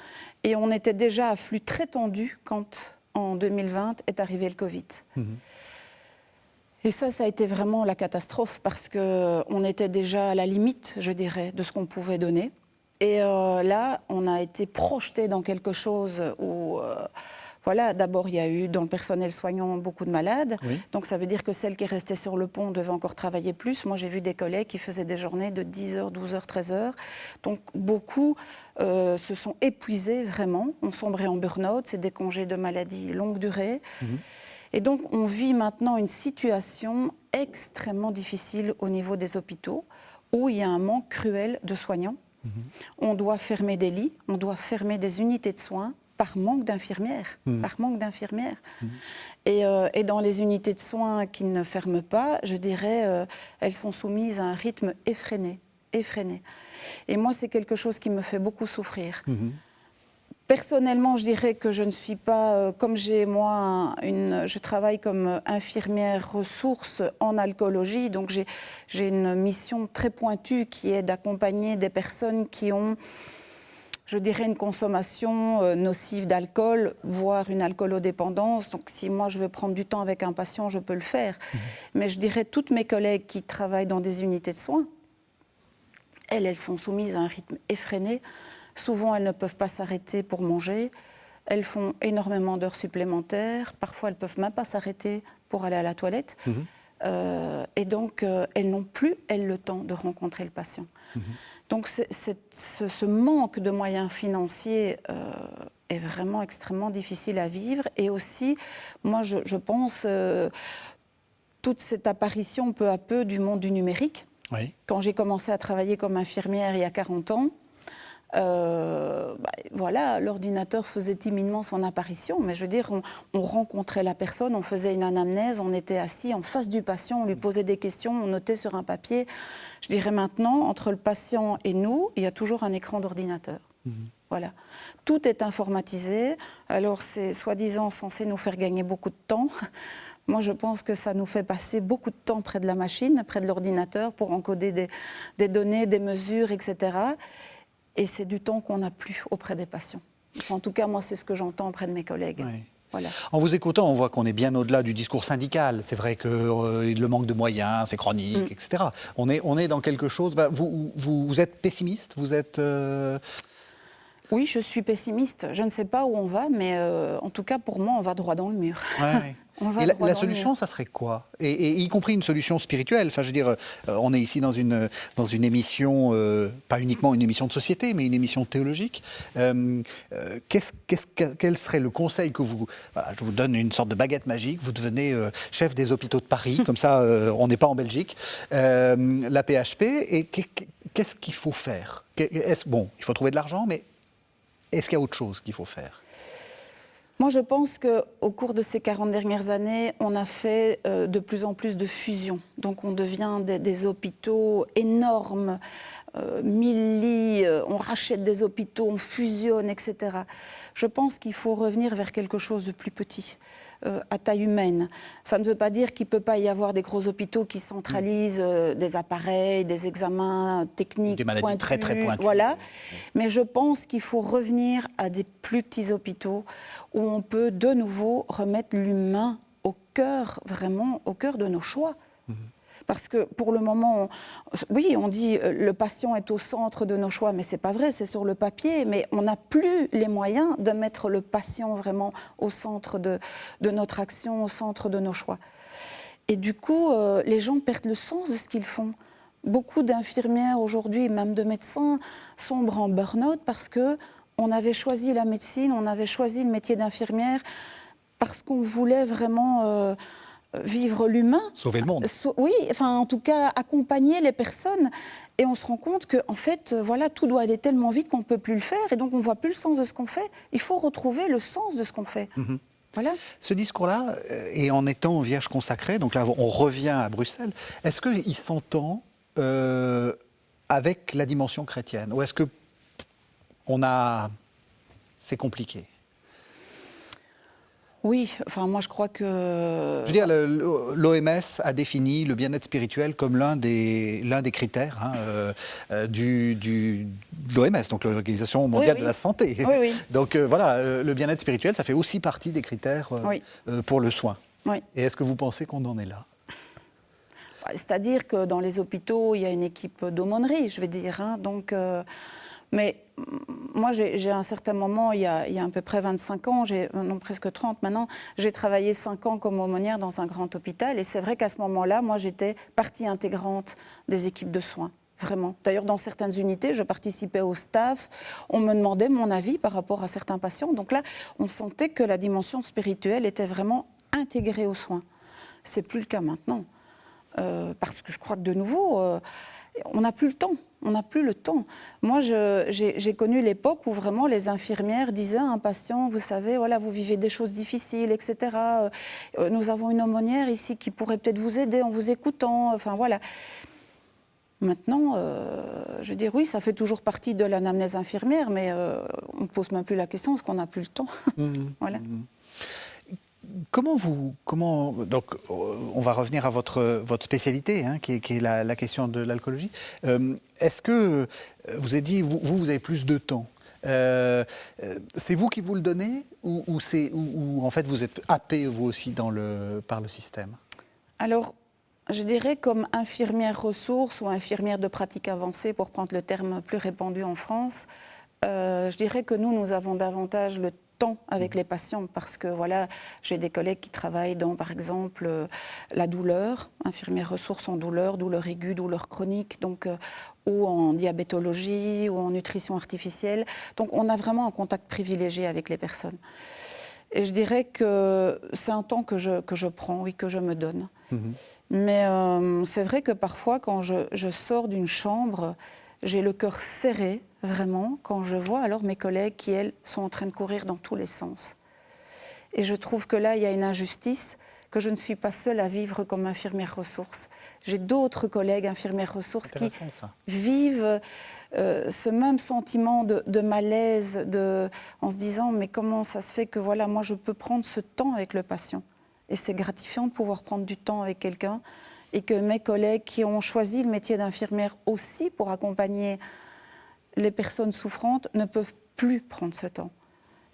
Et on était déjà à flux très tendu quand, en 2020, est arrivé le Covid. Et ça a été vraiment la catastrophe parce qu'on était déjà à la limite, je dirais, de ce qu'on pouvait donner. Et là, on a été projeté dans quelque chose où... Voilà, d'abord, il y a eu dans le personnel soignant beaucoup de malades. Oui. Donc, ça veut dire que celles qui restaient sur le pont devaient encore travailler plus. Moi, j'ai vu des collègues qui faisaient des journées de 10h, 12h, 13h. Donc, beaucoup se sont épuisés vraiment, ont sombré en burn-out. C'est des congés de maladie longue durée. Et donc, on vit maintenant une situation extrêmement difficile au niveau des hôpitaux, où il y a un manque cruel de soignants. On doit fermer des lits, on doit fermer des unités de soins, par manque d'infirmières, Et dans les unités de soins qui ne ferment pas, je dirais, elles sont soumises à un rythme effréné. Et moi, c'est quelque chose qui me fait beaucoup souffrir. Personnellement, je dirais que je ne suis pas, comme je travaille comme infirmière ressource en alcoolologie, donc j'ai une mission très pointue qui est d'accompagner des personnes qui ont, je dirais, une consommation nocive d'alcool, voire une alcoolodépendance. Donc si moi je veux prendre du temps avec un patient, je peux le faire. Mais je dirais toutes mes collègues qui travaillent dans des unités de soins, elles sont soumises à un rythme effréné. Souvent, elles ne peuvent pas s'arrêter pour manger. Elles font énormément d'heures supplémentaires. Parfois, elles ne peuvent même pas s'arrêter pour aller à la toilette. Et donc, elles n'ont plus, le temps de rencontrer le patient. Donc, ce manque de moyens financiers est vraiment extrêmement difficile à vivre. Et aussi, moi, je pense, toute cette apparition peu à peu du monde du numérique. Oui. Quand j'ai commencé à travailler comme infirmière il y a 40 ans, voilà, l'ordinateur faisait timidement son apparition, mais je veux dire, on rencontrait la personne, on faisait une anamnèse, on était assis en face du patient, on lui posait des questions, on notait sur un papier. Je dirais maintenant, entre le patient et nous, il y a toujours un écran d'ordinateur. Voilà. Tout est informatisé, alors c'est soi-disant censé nous faire gagner beaucoup de temps. Moi, je pense que ça nous fait passer beaucoup de temps près de la machine, près de l'ordinateur, pour encoder des données, des mesures, etc. Et c'est du temps qu'on n'a plus auprès des patients. En tout cas, moi, c'est ce que j'entends auprès de mes collègues. Oui. Voilà. En vous écoutant, on voit qu'on est bien au-delà du discours syndical. C'est vrai que le manque de moyens, c'est chronique, etc. On est dans quelque chose... Vous êtes pessimiste? Vous êtes... Oui, je suis pessimiste. Je ne sais pas où on va, mais en tout cas, pour moi, on va droit dans le mur. Ouais. Et la solution, ça serait quoi? Et y compris une solution spirituelle. Enfin, je veux dire, on est ici dans une émission, pas uniquement une émission de société, mais une émission théologique. Quel serait le conseil que vous... Voilà, je vous donne une sorte de baguette magique, vous devenez chef des hôpitaux de Paris, comme ça, on n'est pas en Belgique, la PHP, et qu'est-ce qu'il faut faire? Bon, il faut trouver de l'argent, mais est-ce qu'il y a autre chose qu'il faut faire? Moi, je pense qu'au cours de ces 40 dernières années, on a fait de plus en plus de fusions. Donc, on devient des hôpitaux énormes, 1000 lits, on rachète des hôpitaux, on fusionne, etc. Je pense qu'il faut revenir vers quelque chose de plus petit, à taille humaine. Ça ne veut pas dire qu'il ne peut pas y avoir des gros hôpitaux qui centralisent des appareils, des examens techniques, des maladies pointus, très très pointues. Voilà. Mais je pense qu'il faut revenir à des plus petits hôpitaux où on peut de nouveau remettre l'humain au cœur, vraiment au cœur de nos choix. Parce que pour le moment, oui, on dit le patient est au centre de nos choix, mais ce n'est pas vrai, c'est sur le papier. Mais on n'a plus les moyens de mettre le patient vraiment au centre de notre action, au centre de nos choix. Et du coup, les gens perdent le sens de ce qu'ils font. Beaucoup d'infirmières aujourd'hui, même de médecins, sombrent en burn-out parce qu'on avait choisi la médecine, on avait choisi le métier d'infirmière parce qu'on voulait vraiment... vivre l'humain. Sauver le monde. Oui, enfin, en tout cas, accompagner les personnes. Et on se rend compte que, en fait, voilà, tout doit aller tellement vite qu'on ne peut plus le faire. Et donc, on ne voit plus le sens de ce qu'on fait. Il faut retrouver le sens de ce qu'on fait. Voilà. Ce discours-là, et en étant vierge consacrée, donc là, on revient à Bruxelles, est-ce qu'il s'entend avec la dimension chrétienne? Ou est-ce que c'est compliqué? Oui, enfin moi je crois que... Je veux dire, l'OMS a défini le bien-être spirituel comme l'un des critères de l'OMS, donc l'Organisation mondiale de la santé. Oui, oui. Donc voilà, le bien-être spirituel, ça fait aussi partie des critères pour le soin. Oui. Et est-ce que vous pensez qu'on en est là? C'est-à-dire que dans les hôpitaux, il y a une équipe d'aumônerie, je vais dire. Donc, mais moi, j'ai à un certain moment, il y a à peu près 25 ans, non presque 30 maintenant, j'ai travaillé 5 ans comme aumônière dans un grand hôpital. Et c'est vrai qu'à ce moment-là, moi, j'étais partie intégrante des équipes de soins. Vraiment. D'ailleurs, dans certaines unités, je participais au staff. On me demandait mon avis par rapport à certains patients. Donc là, on sentait que la dimension spirituelle était vraiment intégrée aux soins. C'est plus le cas maintenant. Parce que je crois que de nouveau, on n'a plus le temps. On n'a plus le temps. Moi, j'ai connu l'époque où vraiment les infirmières disaient à un patient, vous savez, voilà, vous vivez des choses difficiles, etc. Nous avons une aumônière ici qui pourrait peut-être vous aider en vous écoutant. Enfin, voilà. Maintenant, je veux dire, oui, ça fait toujours partie de l'anamnèse infirmière, mais on ne pose même plus la question parce qu'on n'a plus le temps. Voilà. Donc, on va revenir à votre spécialité, qui est la question de l'alcoolologie. Est-ce que, vous avez dit, vous avez plus de temps. C'est vous qui vous le donnez ou en fait vous êtes happé vous aussi par le système? Alors, je dirais comme infirmière ressource ou infirmière de pratique avancée, pour prendre le terme plus répandu en France, je dirais que nous avons davantage le temps avec les patients parce que voilà, j'ai des collègues qui travaillent dans, par exemple, la douleur, infirmière ressource en douleur aiguë, douleur chronique, donc, ou en diabétologie ou en nutrition artificielle. Donc on a vraiment un contact privilégié avec les personnes. Et je dirais que c'est un temps que je prends, oui, que je me donne. Mais c'est vrai que parfois, quand je sors d'une chambre, j'ai le cœur serré, vraiment, quand je vois alors mes collègues qui, elles, sont en train de courir dans tous les sens. Et je trouve que là, il y a une injustice, que je ne suis pas seule à vivre comme infirmière ressource. J'ai d'autres collègues infirmières ressources qui vivent ce même sentiment de malaise, en se disant « mais comment ça se fait que voilà, moi je peux prendre ce temps avec le patient ?» Et c'est gratifiant de pouvoir prendre du temps avec quelqu'un et que mes collègues qui ont choisi le métier d'infirmière aussi pour accompagner les personnes souffrantes ne peuvent plus prendre ce temps.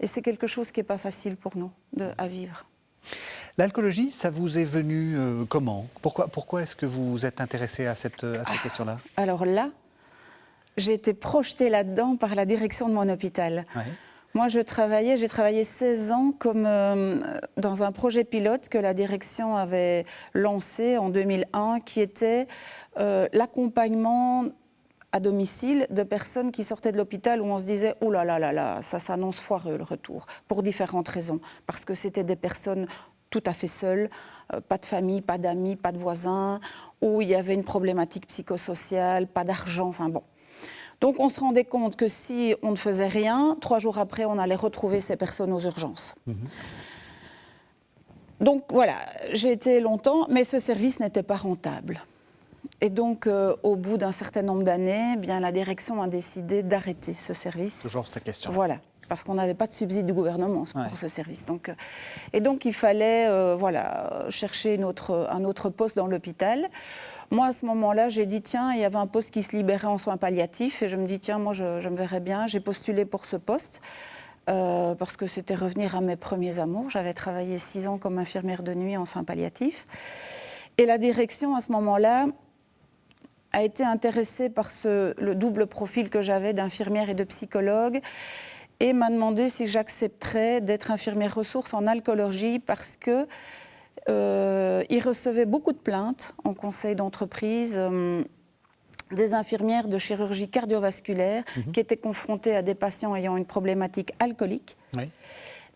Et c'est quelque chose qui n'est pas facile pour nous à vivre. L'alcoolologie, ça vous est venu comment? Pourquoi est-ce que vous vous êtes intéressé à cette question-là? Alors là, j'ai été projetée là-dedans par la direction de mon hôpital. Ouais. Moi, j'ai travaillé 16 ans comme, dans un projet pilote que la direction avait lancé en 2001, qui était l'accompagnement à domicile de personnes qui sortaient de l'hôpital où on se disait « Oh là là là là, ça s'annonce foireux le retour », pour différentes raisons. Parce que c'était des personnes tout à fait seules, pas de famille, pas d'amis, pas de voisins, où il y avait une problématique psychosociale, pas d'argent, enfin bon. Donc on se rendait compte que si on ne faisait rien, 3 jours après, on allait retrouver ces personnes aux urgences. Donc voilà, j'ai été longtemps, mais ce service n'était pas rentable. Et donc, au bout d'un certain nombre d'années, bien, la direction a décidé d'arrêter ce service. Toujours cette question. Voilà, parce qu'on n'avait pas de subside du gouvernement pour ce service. Donc, et donc, il fallait chercher un autre poste dans l'hôpital. Moi, à ce moment-là, j'ai dit, tiens, il y avait un poste qui se libérait en soins palliatifs. Et je me dis, tiens, moi, je me verrais bien. J'ai postulé pour ce poste. Parce que c'était revenir à mes premiers amours. J'avais travaillé 6 ans comme infirmière de nuit en soins palliatifs. Et la direction, à ce moment-là, a été intéressée par le double profil que j'avais d'infirmière et de psychologue et m'a demandé si j'accepterais d'être infirmière ressource en alcoolologie parce que il recevait beaucoup de plaintes en conseil d'entreprise des infirmières de chirurgie cardiovasculaire qui étaient confrontées à des patients ayant une problématique alcoolique. Oui.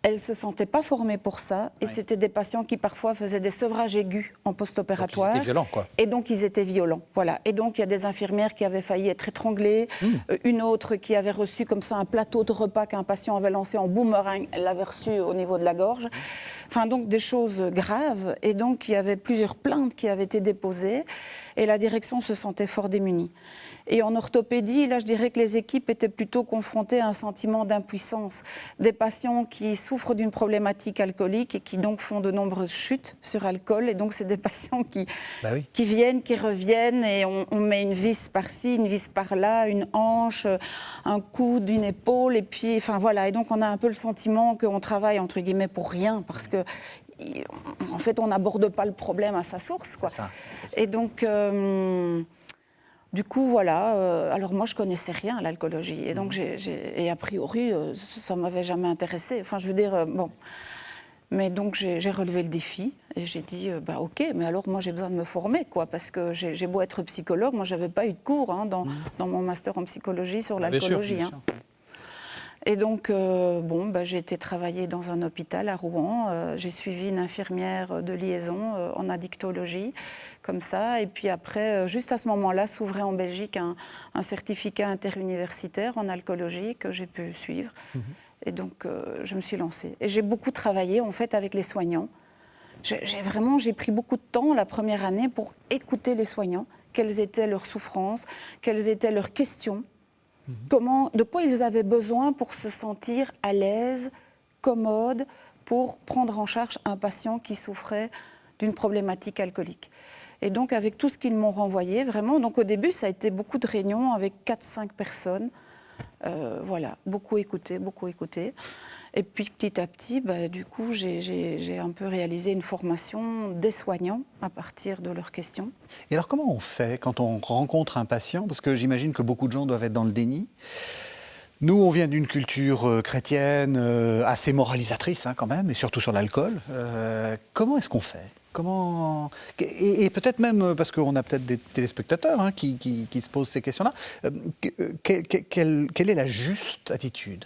Elles ne se sentaient pas formées pour ça. Et c'était des patients qui parfois faisaient des sevrages aigus en post-opératoire. Donc ils étaient violents, quoi. Et donc ils étaient violents. Voilà. Et donc il y a des infirmières qui avaient failli être étranglées. Une autre qui avait reçu comme ça un plateau de repas qu'un patient avait lancé en boomerang. Elle l'avait reçu au niveau de la gorge. Enfin donc des choses graves. Et donc il y avait plusieurs plaintes qui avaient été déposées. Et la direction se sentait fort démunie. Et en orthopédie, là, je dirais que les équipes étaient plutôt confrontées à un sentiment d'impuissance. Des patients qui souffrent d'une problématique alcoolique et qui donc font de nombreuses chutes sur alcool. Et donc, c'est des patients qui viennent, qui reviennent, et on met une vis par-ci, une vis par-là, une hanche, un coude, une épaule, et puis, enfin voilà. Et donc, on a un peu le sentiment qu'on travaille, entre guillemets, pour rien, parce que en fait, on n'aborde pas le problème à sa source, quoi. C'est ça. Et donc, du coup, voilà. Alors moi, je connaissais rien à l'alcoolologie, et donc et a priori, ça m'avait jamais intéressée. Enfin, je veux dire, bon. Mais donc, j'ai relevé le défi et j'ai dit, ok, mais alors moi, j'ai besoin de me former, quoi, parce que j'ai beau être psychologue, moi, j'avais pas eu de cours dans mon master en psychologie sur l'alcoolologie. Bien sûr. Et donc, j'ai été travailler dans un hôpital à Rouen. J'ai suivi une infirmière de liaison en addictologie, comme ça. Et puis après, juste à ce moment-là, s'ouvrait en Belgique un certificat interuniversitaire en alcoolologie que j'ai pu suivre. Et donc, je me suis lancée. Et j'ai beaucoup travaillé, en fait, avec les soignants. J'ai pris beaucoup de temps la première année pour écouter les soignants, quelles étaient leurs souffrances, quelles étaient leurs questions. De quoi ils avaient besoin pour se sentir à l'aise, commode, pour prendre en charge un patient qui souffrait d'une problématique alcoolique. Et donc, avec tout ce qu'ils m'ont renvoyé, vraiment, donc au début, ça a été beaucoup de réunions avec 4-5 personnes. Voilà, beaucoup écouté. Et puis, petit à petit, du coup, j'ai un peu réalisé une formation des soignants à partir de leurs questions. Et alors, comment on fait quand on rencontre un patient? Parce que j'imagine que beaucoup de gens doivent être dans le déni. Nous, on vient d'une culture chrétienne assez moralisatrice, quand même, et surtout sur l'alcool. Comment est-ce qu'on fait? Et peut-être même, parce qu'on a peut-être des téléspectateurs qui se posent ces questions-là, quelle est la juste attitude?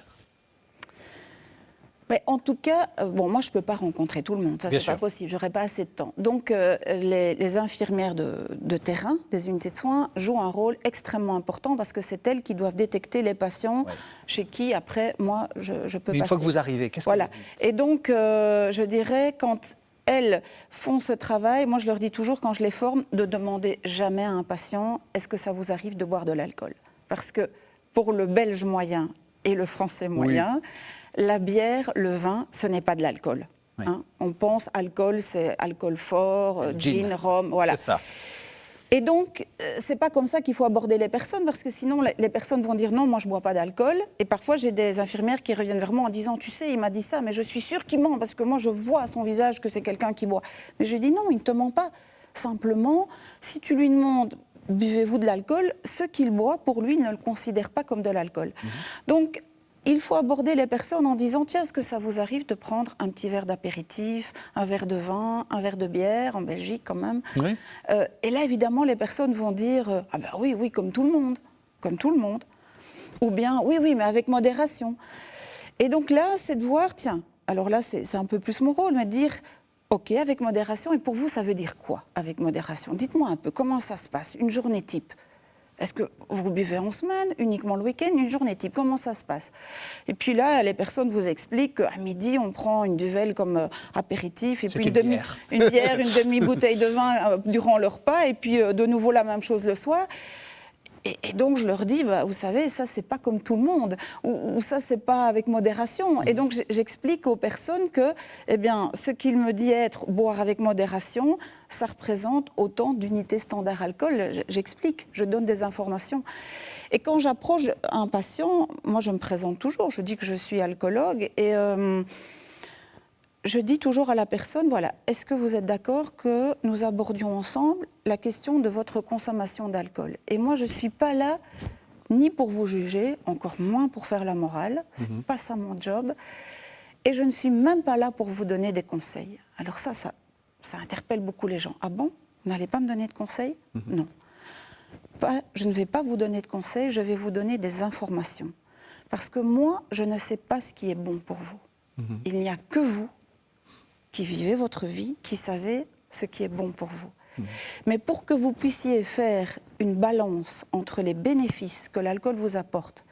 Mais en tout cas, moi, je ne peux pas rencontrer tout le monde. Ça, c'est pas possible. Je n'aurais pas assez de temps. Donc, les infirmières de terrain, des unités de soins, jouent un rôle extrêmement important parce que c'est elles qui doivent détecter les patients chez qui, après, moi, je peux passer. Une fois que vous arrivez, qu'est-ce que vous dites? Et donc, je dirais, quand elles font ce travail, moi, je leur dis toujours, quand je les forme, de demander jamais à un patient « Est-ce que ça vous arrive de boire de l'alcool ?» Parce que pour le Belge moyen et le Français moyen, la bière, le vin, ce n'est pas de l'alcool. On pense alcool, c'est alcool fort, gin, rhum, voilà. C'est ça. Et donc, c'est pas comme ça qu'il faut aborder les personnes, parce que sinon, les personnes vont dire non, moi je bois pas d'alcool. Et parfois, j'ai des infirmières qui reviennent vers moi en disant, tu sais, il m'a dit ça, mais je suis sûre qu'il ment, parce que moi je vois à son visage que c'est quelqu'un qui boit. Mais je dis non, il ne te ment pas. Simplement, si tu lui demandes, buvez-vous de l'alcool, ce qu'il boit, pour lui, il ne le considère pas comme de l'alcool. Donc, il faut aborder les personnes en disant, tiens, est-ce que ça vous arrive de prendre un petit verre d'apéritif, un verre de vin, un verre de bière, en Belgique quand même. Et là, évidemment, les personnes vont dire, ah ben oui, comme tout le monde. Ou bien, oui, mais avec modération. Et donc là, c'est de voir, tiens, alors là, c'est un peu plus mon rôle, mais de dire, ok, avec modération, et pour vous, ça veut dire quoi, avec modération? Dites-moi un peu, comment ça se passe, une journée type? Est-ce que vous buvez en semaine, uniquement le week-end, une journée type? Comment ça se passe? Et puis là, les personnes vous expliquent qu'à midi, on prend une duvel comme apéritif, et puis une bière, une demi-bouteille de vin durant le repas, et puis de nouveau la même chose le soir. Et donc, je leur dis, vous savez, ça, c'est pas comme tout le monde, ou ça, c'est pas avec modération. Et donc, j'explique aux personnes que, ce qu'il me dit être boire avec modération, ça représente autant d'unités standard alcool. J'explique, je donne des informations. Et quand j'approche un patient, moi, je me présente toujours, je dis que je suis alcoologue, et je dis toujours à la personne, voilà, est-ce que vous êtes d'accord que nous abordions ensemble la question de votre consommation d'alcool? Et moi, je ne suis pas là ni pour vous juger, encore moins pour faire la morale, c'est pas ça mon job, et je ne suis même pas là pour vous donner des conseils. Alors ça interpelle beaucoup les gens. Ah bon? Vous n'allez pas me donner de conseils? Non. Je ne vais pas vous donner de conseils, je vais vous donner des informations. Parce que moi, je ne sais pas ce qui est bon pour vous. Il n'y a que vous qui vivez votre vie, qui savez ce qui est bon pour vous. Mais pour que vous puissiez faire une balance entre les bénéfices que l'alcool vous apporte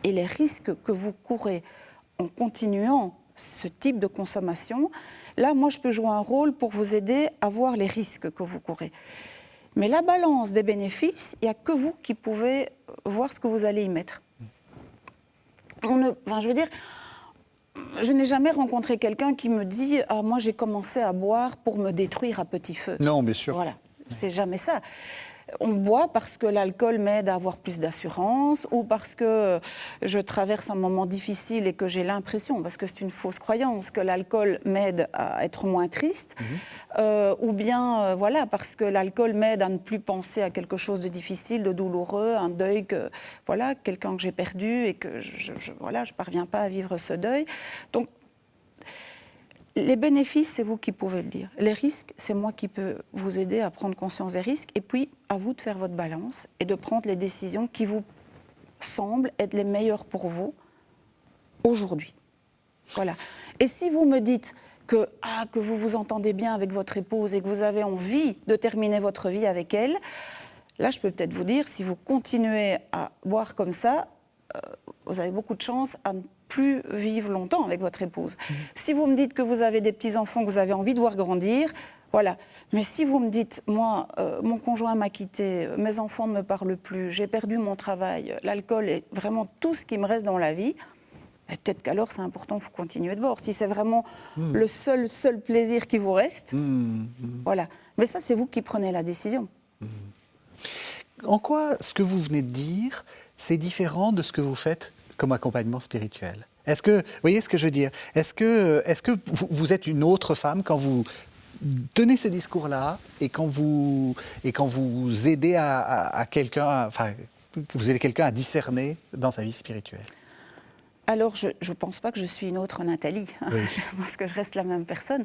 et les risques que vous courez en continuant ce type de consommation, là, moi, je peux jouer un rôle pour vous aider à voir les risques que vous courez. Mais la balance des bénéfices, il n'y a que vous qui pouvez voir ce que vous allez y mettre. Je veux dire, je n'ai jamais rencontré quelqu'un qui me dit « Ah, moi j'ai commencé à boire pour me détruire à petit feu ». Non, bien sûr. Voilà, c'est jamais ça. On boit parce que l'alcool m'aide à avoir plus d'assurance ou parce que je traverse un moment difficile et que j'ai l'impression, parce que c'est une fausse croyance, que l'alcool m'aide à être moins triste, ou bien voilà, parce que l'alcool m'aide à ne plus penser à quelque chose de difficile, de douloureux, un deuil, quelqu'un que j'ai perdu et que je parviens pas à vivre ce deuil. Donc, les bénéfices, c'est vous qui pouvez le dire. Les risques, c'est moi qui peux vous aider à prendre conscience des risques. Et puis, à vous de faire votre balance et de prendre les décisions qui vous semblent être les meilleures pour vous aujourd'hui. Voilà. Et si vous me dites que vous vous entendez bien avec votre épouse et que vous avez envie de terminer votre vie avec elle, là, je peux peut-être vous dire, si vous continuez à boire comme ça, vous avez beaucoup de chance à ne plus vivre longtemps avec votre épouse. Si vous me dites que vous avez des petits-enfants que vous avez envie de voir grandir, voilà. Mais si vous me dites, moi, mon conjoint m'a quitté, mes enfants ne me parlent plus, j'ai perdu mon travail, l'alcool est vraiment tout ce qui me reste dans la vie, peut-être qu'alors c'est important, il faut continuer de boire. Si c'est vraiment le seul plaisir qui vous reste, voilà. Mais ça, c'est vous qui prenez la décision. En quoi ce que vous venez de dire, c'est différent de ce que vous faites comme accompagnement spirituel? Est-ce que, vous voyez ce que je veux dire? Est-ce que vous êtes une autre femme quand vous tenez ce discours-là et quand vous aidez à quelqu'un, que vous aidez quelqu'un à discerner dans sa vie spirituelle? Alors, je ne pense pas que je suis une autre Nathalie, Oui. Je pense que je reste la même personne.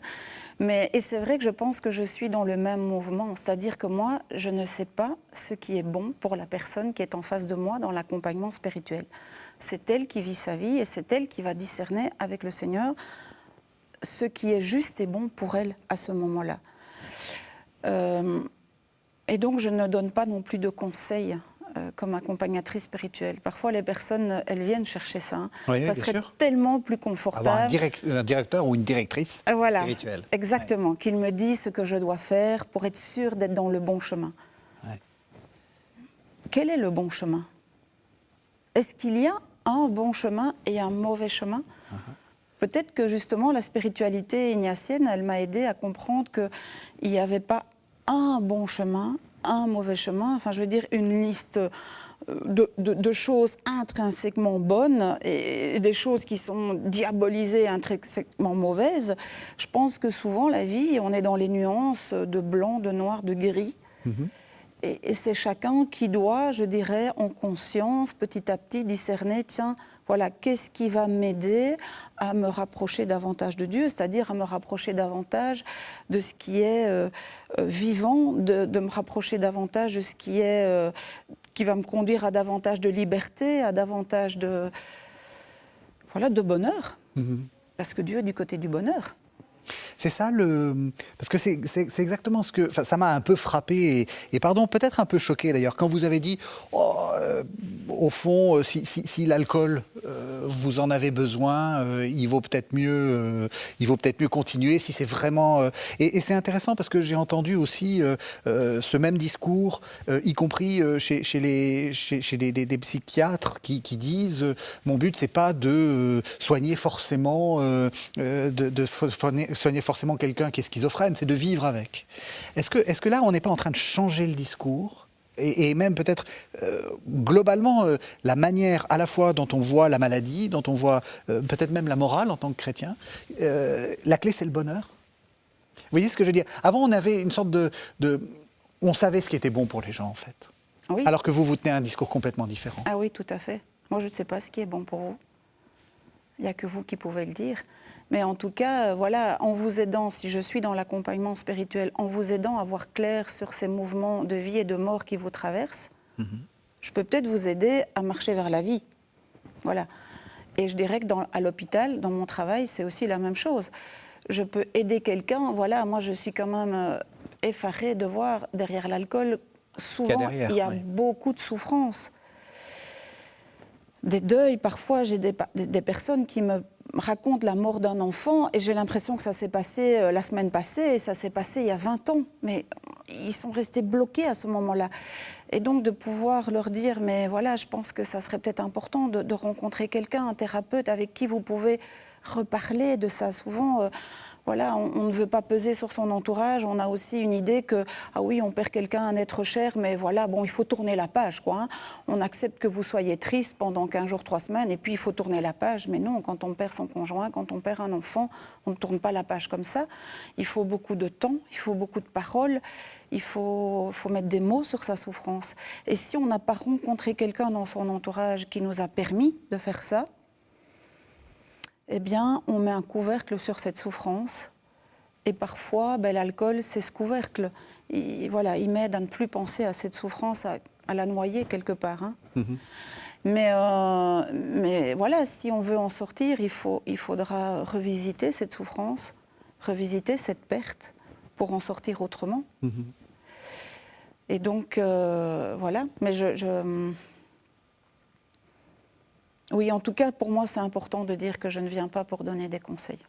Et c'est vrai que je pense que je suis dans le même mouvement, c'est-à-dire que moi, je ne sais pas ce qui est bon pour la personne qui est en face de moi dans l'accompagnement spirituel. C'est elle qui vit sa vie et c'est elle qui va discerner avec le Seigneur ce qui est juste et bon pour elle à ce moment-là. Et donc, je ne donne pas non plus de conseils comme accompagnatrice spirituelle. Parfois, les personnes, elles viennent chercher ça. Oui, ça serait tellement plus confortable. Avoir un directeur ou une directrice spirituelle. Exactement. Qu'il me dise ce que je dois faire pour être sûre d'être dans le bon chemin. Ouais. Quel est le bon chemin? Est-ce qu'il y a un bon chemin et un mauvais chemin? Peut-être que justement, la spiritualité ignatienne, elle m'a aidée à comprendre qu'il n'y avait pas un bon chemin, un mauvais chemin, enfin je veux dire une liste de choses intrinsèquement bonnes et des choses qui sont diabolisées, intrinsèquement mauvaises. Je pense que souvent la vie, on est dans les nuances de blanc, de noir, de gris. Et c'est chacun qui doit, je dirais, en conscience, petit à petit, discerner, tiens, voilà, qu'est-ce qui va m'aider à me rapprocher davantage de Dieu, c'est-à-dire à me rapprocher davantage de ce qui est vivant, de me rapprocher davantage de ce qui est qui va me conduire à davantage de liberté, à davantage de bonheur. Parce que Dieu est du côté du bonheur. C'est ça parce que c'est exactement ce que... Enfin, ça m'a un peu frappé et pardon, peut-être un peu choqué d'ailleurs, quand vous avez dit, au fond, si l'alcool, vous en avez besoin, il vaut peut-être mieux continuer si c'est vraiment... Et c'est intéressant parce que j'ai entendu aussi ce même discours, y compris chez des psychiatres qui disent, mon but, c'est pas de soigner forcément, soigner forcément quelqu'un qui est schizophrène, c'est de vivre avec. Est-ce que là, on n'est pas en train de changer le discours et même peut-être globalement la manière à la fois dont on voit la maladie, dont on voit peut-être même la morale en tant que chrétien, la clé c'est le bonheur? Vous voyez ce que je veux dire? Avant on avait une sorte on savait ce qui était bon pour les gens en fait. Oui. Alors que vous tenez un discours complètement différent. Ah oui, tout à fait. Moi je ne sais pas ce qui est bon pour vous. Il n'y a que vous qui pouvez le dire. Mais en tout cas, voilà, en vous aidant, si je suis dans l'accompagnement spirituel, en vous aidant à voir clair sur ces mouvements de vie et de mort qui vous traversent, je peux peut-être vous aider à marcher vers la vie. Voilà. Et je dirais que à l'hôpital, dans mon travail, c'est aussi la même chose. Je peux aider quelqu'un, voilà, moi je suis quand même effarée de voir derrière l'alcool, souvent il y a beaucoup de souffrance. Des deuils, parfois j'ai des personnes qui me racontent la mort d'un enfant et j'ai l'impression que ça s'est passé la semaine passée et ça s'est passé il y a 20 ans. Mais ils sont restés bloqués à ce moment-là. Et donc de pouvoir leur dire, mais voilà, je pense que ça serait peut-être important de rencontrer quelqu'un, un thérapeute avec qui vous pouvez reparler de ça. Souvent, voilà, on ne veut pas peser sur son entourage. On a aussi une idée que, ah oui, on perd quelqu'un, un être cher, mais voilà, bon, il faut tourner la page, quoi. Hein. On accepte que vous soyez triste pendant 15 jours, 3 semaines, et puis il faut tourner la page. Mais non, quand on perd son conjoint, quand on perd un enfant, on ne tourne pas la page comme ça. Il faut beaucoup de temps, il faut beaucoup de paroles, il faut mettre des mots sur sa souffrance. Et si on n'a pas rencontré quelqu'un dans son entourage qui nous a permis de faire ça, eh bien, on met un couvercle sur cette souffrance. Et parfois, l'alcool, c'est ce couvercle. Voilà, il m'aide à ne plus penser à cette souffrance, à la noyer quelque part. Hein. Mais voilà, si on veut en sortir, il faudra revisiter cette souffrance, revisiter cette perte pour en sortir autrement. Et donc, voilà. Mais oui, en tout cas, pour moi, c'est important de dire que je ne viens pas pour donner des conseils.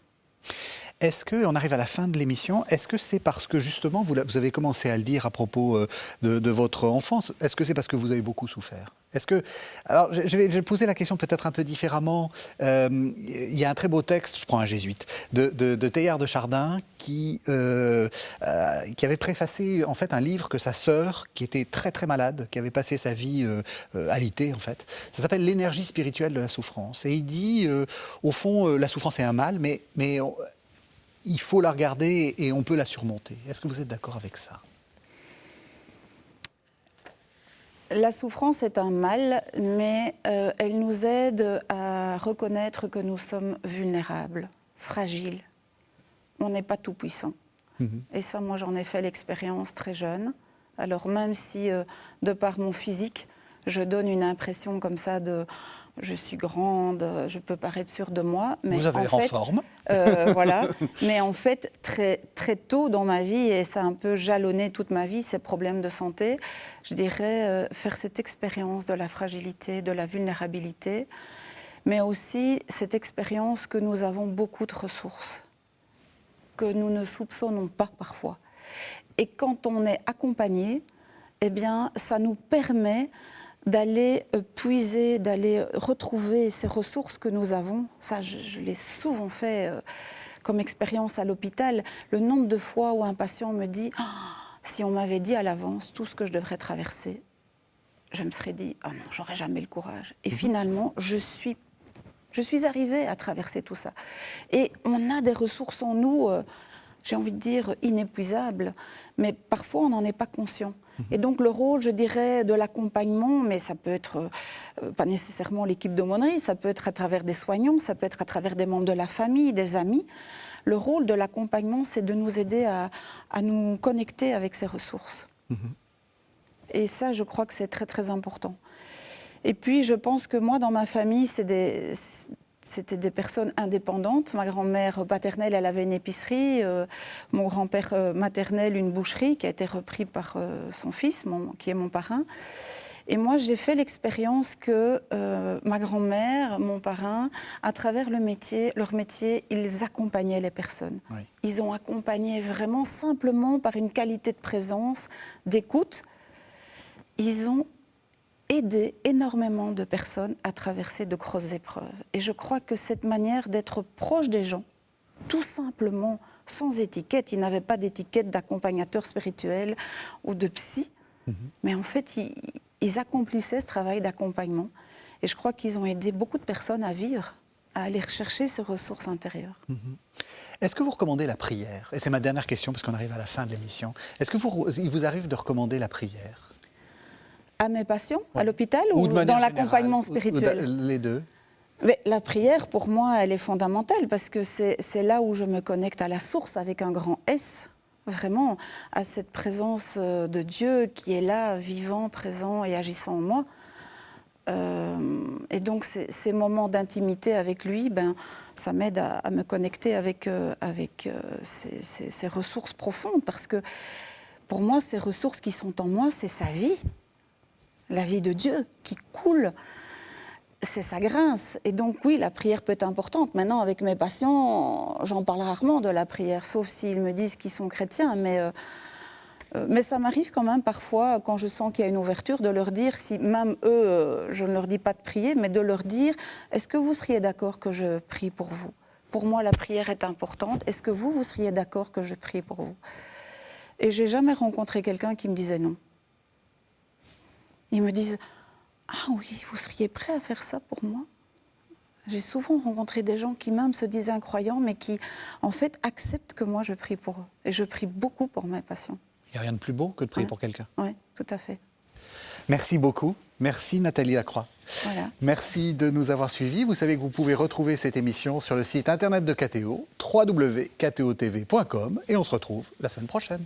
Est-ce que, on arrive à la fin de l'émission, est-ce que c'est parce que justement, vous avez commencé à le dire à propos de votre enfance, est-ce que c'est parce que vous avez beaucoup souffert ? Est-ce que, alors je vais poser la question peut-être un peu différemment. Il y a un très beau texte, je prends un jésuite, de Teilhard de Chardin qui avait préfacé en fait un livre que sa sœur, qui était très très malade, qui avait passé sa vie alitée en fait, ça s'appelle L'énergie spirituelle de la souffrance. Et il dit, au fond, la souffrance est un mal, mais il faut la regarder et on peut la surmonter. Est-ce que vous êtes d'accord avec ça ? La souffrance est un mal, mais elle nous aide à reconnaître que nous sommes vulnérables, fragiles. On n'est pas tout puissant. Et ça, moi, j'en ai fait l'expérience très jeune. Alors même si, de par mon physique, je donne une impression comme ça de... Je suis grande, je peux paraître sûre de moi. Mais vous avez l'air en forme. Voilà. Mais en fait, très, très tôt dans ma vie, et ça a un peu jalonné toute ma vie, ces problèmes de santé, je dirais faire cette expérience de la fragilité, de la vulnérabilité, mais aussi cette expérience que nous avons beaucoup de ressources, que nous ne soupçonnons pas parfois. Et quand on est accompagné, eh bien, ça nous permet d'aller puiser, d'aller retrouver ces ressources que nous avons. Ça, je l'ai souvent fait comme expérience à l'hôpital. Le nombre de fois où un patient me dit oh, « si on m'avait dit à l'avance tout ce que je devrais traverser, je me serais dit « oh non, j'aurais jamais le courage ». Et finalement, je suis arrivée à traverser tout ça. Et on a des ressources en nous, j'ai envie de dire, inépuisables, mais parfois on n'en est pas conscient. Et donc le rôle, je dirais, de l'accompagnement, mais ça peut être pas nécessairement l'équipe d'aumônerie, ça peut être à travers des soignants, ça peut être à travers des membres de la famille, des amis. Le rôle de l'accompagnement, c'est de nous aider à nous connecter avec ces ressources. Et ça, je crois que c'est très, très important. Et puis, je pense que moi, dans ma famille, c'était des personnes indépendantes. Ma grand-mère paternelle, elle avait une épicerie. Mon grand-père maternel, une boucherie qui a été repris par son fils, qui est mon parrain. Et moi, j'ai fait l'expérience que ma grand-mère, mon parrain, à travers leur métier, ils accompagnaient les personnes. Oui. Ils ont accompagné vraiment simplement par une qualité de présence, d'écoute. Ils ont aider énormément de personnes à traverser de grosses épreuves. Et je crois que cette manière d'être proche des gens, tout simplement, sans étiquette, ils n'avaient pas d'étiquette d'accompagnateur spirituel ou de psy, mais en fait, ils accomplissaient ce travail d'accompagnement. Et je crois qu'ils ont aidé beaucoup de personnes à vivre, à aller rechercher ces ressources intérieures. Est-ce que vous recommandez la prière ? Et c'est ma dernière question, parce qu'on arrive à la fin de l'émission. Est-ce qu'il vous arrive de recommander la prière ? À mes patients, à l'hôpital ou dans l'accompagnement spirituel ? Les deux. Mais la prière, pour moi, elle est fondamentale parce que c'est là où je me connecte à la source avec un grand S, vraiment à cette présence de Dieu qui est là, vivant, présent et agissant en moi. Et donc ces moments d'intimité avec lui, ça m'aide à me connecter avec ces ressources profondes parce que pour moi, ces ressources qui sont en moi, c'est sa vie. La vie de Dieu qui coule, c'est sa grâce. Et donc oui, la prière peut être importante. Maintenant, avec mes patients, j'en parle rarement de la prière, sauf s'ils me disent qu'ils sont chrétiens. Mais Mais ça m'arrive quand même parfois, quand je sens qu'il y a une ouverture, de leur dire, si même eux, je ne leur dis pas de prier, mais de leur dire, est-ce que vous seriez d'accord que je prie pour vous ? Pour moi, la prière est importante. Est-ce que vous seriez d'accord que je prie pour vous ? Et j'ai jamais rencontré quelqu'un qui me disait non. Ils me disent, ah oui, vous seriez prêt à faire ça pour moi ? J'ai souvent rencontré des gens qui même se disaient incroyants, mais qui, en fait, acceptent que moi, je prie pour eux. Et je prie beaucoup pour mes patients. Il n'y a rien de plus beau que de prier pour quelqu'un. Oui, tout à fait. Merci beaucoup. Merci Nathalie Lacroix. Voilà. Merci de nous avoir suivis. Vous savez que vous pouvez retrouver cette émission sur le site internet de KTO, www.ktotv.com, et on se retrouve la semaine prochaine.